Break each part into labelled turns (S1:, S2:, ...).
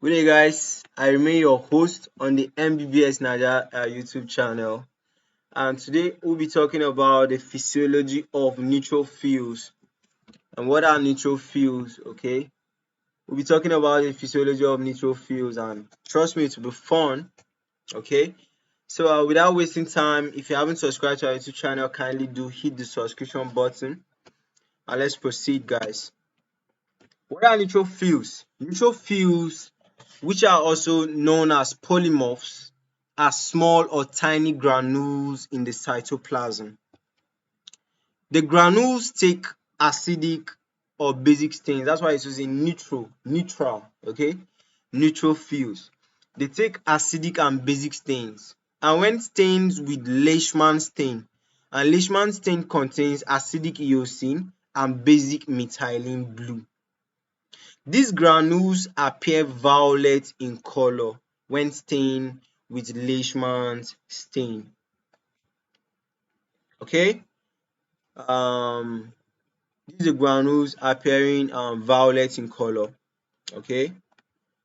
S1: Good day, guys. I remain your host on the MBBS Naija YouTube channel, and today we'll be talking about the physiology of neutrophils and what are neutrophils. Okay, we'll be talking about the physiology of neutrophils, and trust me, it will be fun. Okay, so without wasting time, if you haven't subscribed to our YouTube channel, kindly do hit the subscription button, and let's proceed, guys. What are neutrophils? Neutrophils, which are also known as polymorphs, are small or tiny granules in the cytoplasm. The granules take acidic or basic stains. That's why it's using neutral, okay? Neutrophils. They take acidic and basic stains. And when stains with Leishman stain, and Leishman stain contains acidic eosin and basic methylene blue. These granules appear violet in color when stained with Leishman's stain. Okay, these are granules appearing violet in color. Okay,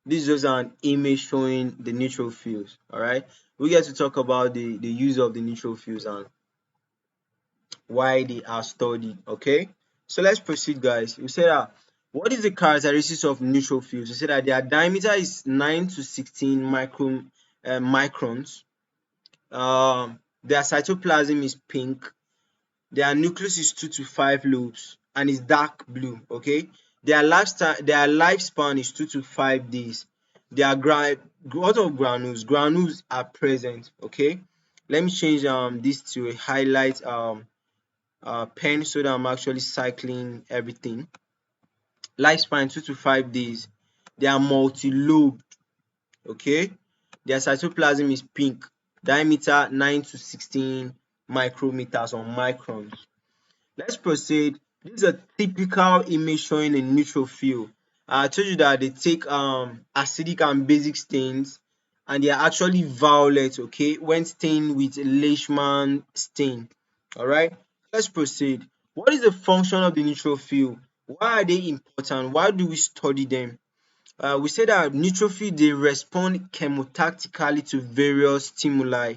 S1: this is just an image showing the neutrophils. All right, we get to talk about the use of the neutrophils and why they are studied. Okay, so let's proceed, guys. We say that what is the characteristics of neutrophils? We say that their diameter is 9 to 16 microns. Their cytoplasm is pink. Their nucleus is 2 to 5 lobes and is dark blue. Okay, their lifespan is 2 to 5 days. Their what of granules? Granules are present. Okay, let me change this to a highlight pen so that I'm actually cycling everything. Lifespan 2 to 5 days. They are multi-lobed. Okay, their cytoplasm is pink. Diameter 9 to 16 micrometers or microns. Let's proceed. This is a typical image showing a neutrophil. I told you that they take acidic and basic stains, and they are actually violet, okay, when stained with Leishman stain. All right, let's proceed. What is the function of the neutrophil? Why are they important? Why do we study them? We say that neutrophils they respond chemotactically to various stimuli,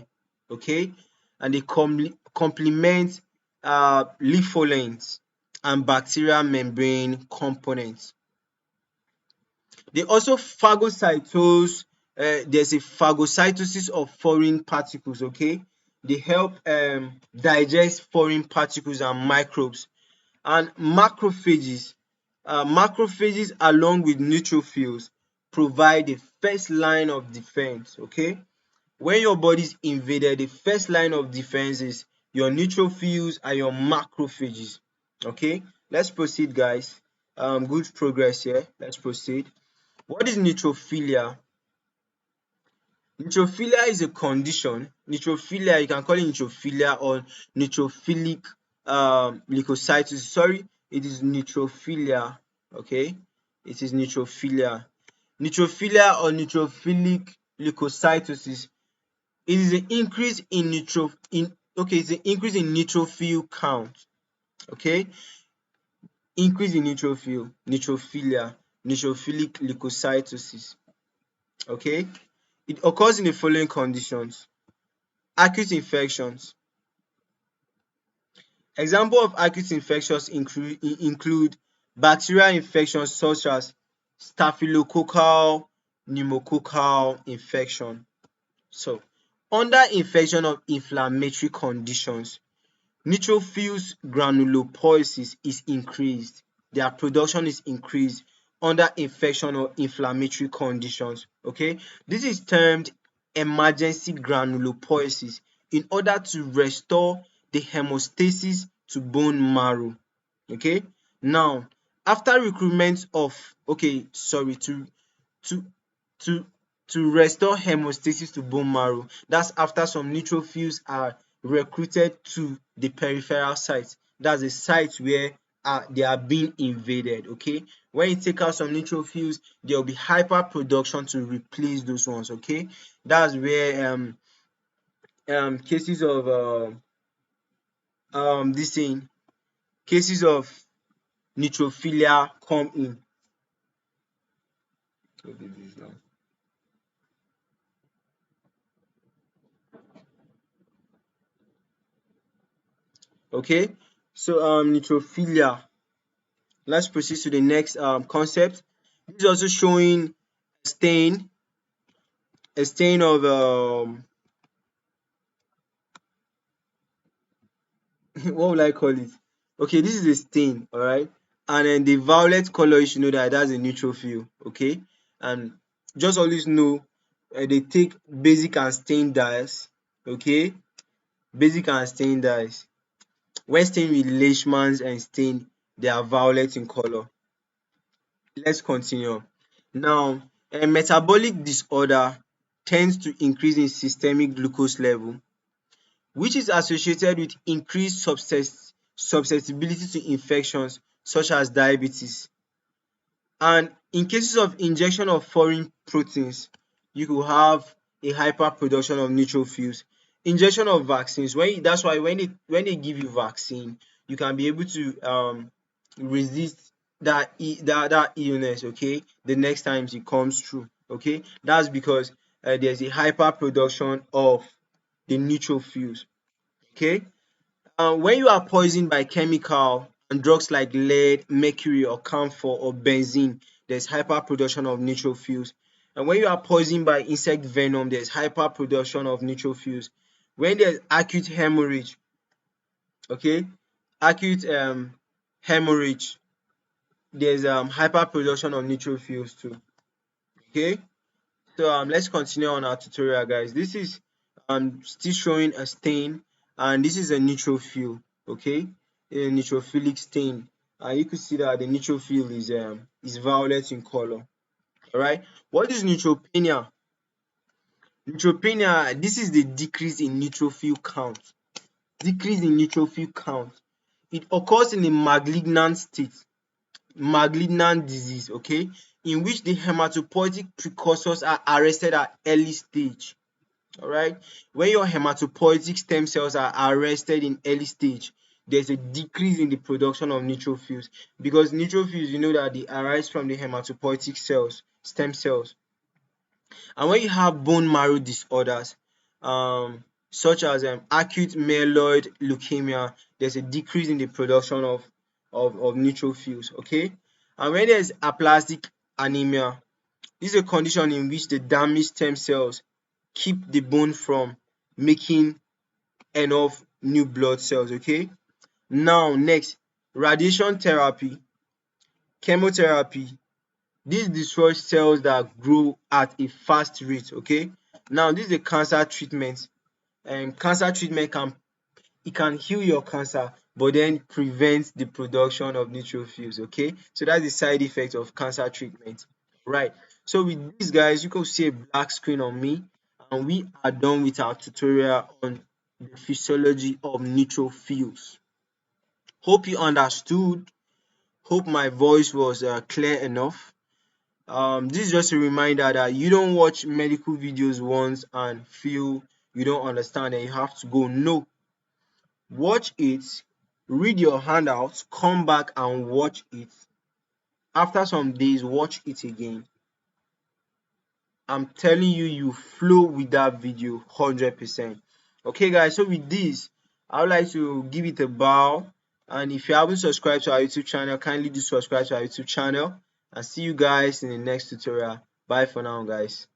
S1: okay, and they complement lympholens and bacterial membrane components. They also phagocytose. There's a phagocytosis of foreign particles. Okay, they help digest foreign particles and microbes. And macrophages along with neutrophils provide the first line of defense. Okay, when your body is invaded, the first line of defense is your neutrophils and your macrophages. Okay, let's proceed, guys. Good progress here. Let's proceed. What is neutrophilia? Neutrophilia is a condition. Neutrophilia, you can call it neutrophilia or neutrophilic leukocytes. Sorry, it is neutrophilia. Okay, it is neutrophilia. Neutrophilia or neutrophilic leukocytosis. It is an increase in it's an increase in neutrophil count. Okay, increase in neutrophilia, neutrophilic leukocytosis. Okay, it occurs in the following conditions: acute infections. Example of acute infections include bacterial infections such as staphylococcal pneumococcal infection. So, under infection of inflammatory conditions, neutrophils granulopoiesis is increased. Their production is increased under infection or inflammatory conditions. Okay, this is termed emergency granulopoiesis in order to restore the hemostasis to bone marrow. Okay, now after recruitment of to to to restore hemostasis to bone marrow. That's after some neutrophils are recruited to the peripheral site. That's the site where they are being invaded. Okay, when you take out some neutrophils, there will be hyperproduction to replace those ones. Okay, that's where cases of this thing cases of neutrophilia come in. Okay, so neutrophilia. Let's proceed to the next concept. This is also showing a stain, a stain of what would I call it? Okay, this is a stain, all right. And then the violet color, you should know that that's a neutrophil. Okay, and just always know they take basic and stain dyes. Okay, basic and stain dyes. When stained with Leishman's and stain, they are violet in color. Let's continue. Now, a metabolic disorder tends to increase in systemic glucose level, which is associated with increased susceptibility to infections such as diabetes. And in cases of injection of foreign proteins, you could have a hyperproduction of neutrophils. Injection of vaccines, that's why when they give you vaccine, you can be able to resist that illness, okay, the next times it comes through. Okay, that's because there's a hyperproduction of the neutrophils. Okay, when you are poisoned by chemical and drugs like lead, mercury or camphor or benzene, there's hyperproduction of neutrophils. And when you are poisoned by insect venom, there's hyperproduction of neutrophils. When there's acute hemorrhage, okay, acute hemorrhage, there's hyperproduction of neutrophils too. Okay, so let's continue on our tutorial, guys. This is still showing a stain, and this is a neutrophil. Okay, a neutrophilic stain. You could see that the neutrophil is violet in color. All right. What is neutropenia? Neutropenia. This is the decrease in neutrophil count. Decrease in neutrophil count. It occurs in a malignant state, malignant disease. Okay, in which the hematopoietic precursors are arrested at early stage. All right, when your hematopoietic stem cells are arrested in early stage, there's a decrease in the production of neutrophils, because neutrophils, you know that they arise from the hematopoietic cells, stem cells. And when you have bone marrow disorders, such as acute myeloid leukemia, there's a decrease in the production of neutrophils. Okay, and when there's aplastic anemia, this is a condition in which the damaged stem cells keep the bone from making enough new blood cells. Okay, now next, radiation therapy, chemotherapy. This destroys cells that grow at a fast rate. Okay, now this is a cancer treatment, and cancer treatment can heal your cancer, but then prevent the production of neutrophils. Okay, so that's the side effect of cancer treatment. Right, so with this, guys, you can see a black screen on me, and we are done with our tutorial on the physiology of neutrophils. Hope you understood. Hope my voice was clear enough. This is just a reminder that you don't watch medical videos once and feel you don't understand and you have to go. No, watch it, read your handouts, come back and watch it. After some days, watch it again. I'm telling you, you flow with that video 100%. Okay, guys, so with this, I would like to give it a bow. And if you haven't subscribed to our YouTube channel, kindly do subscribe to our YouTube channel. And see you guys in the next tutorial. Bye for now, guys.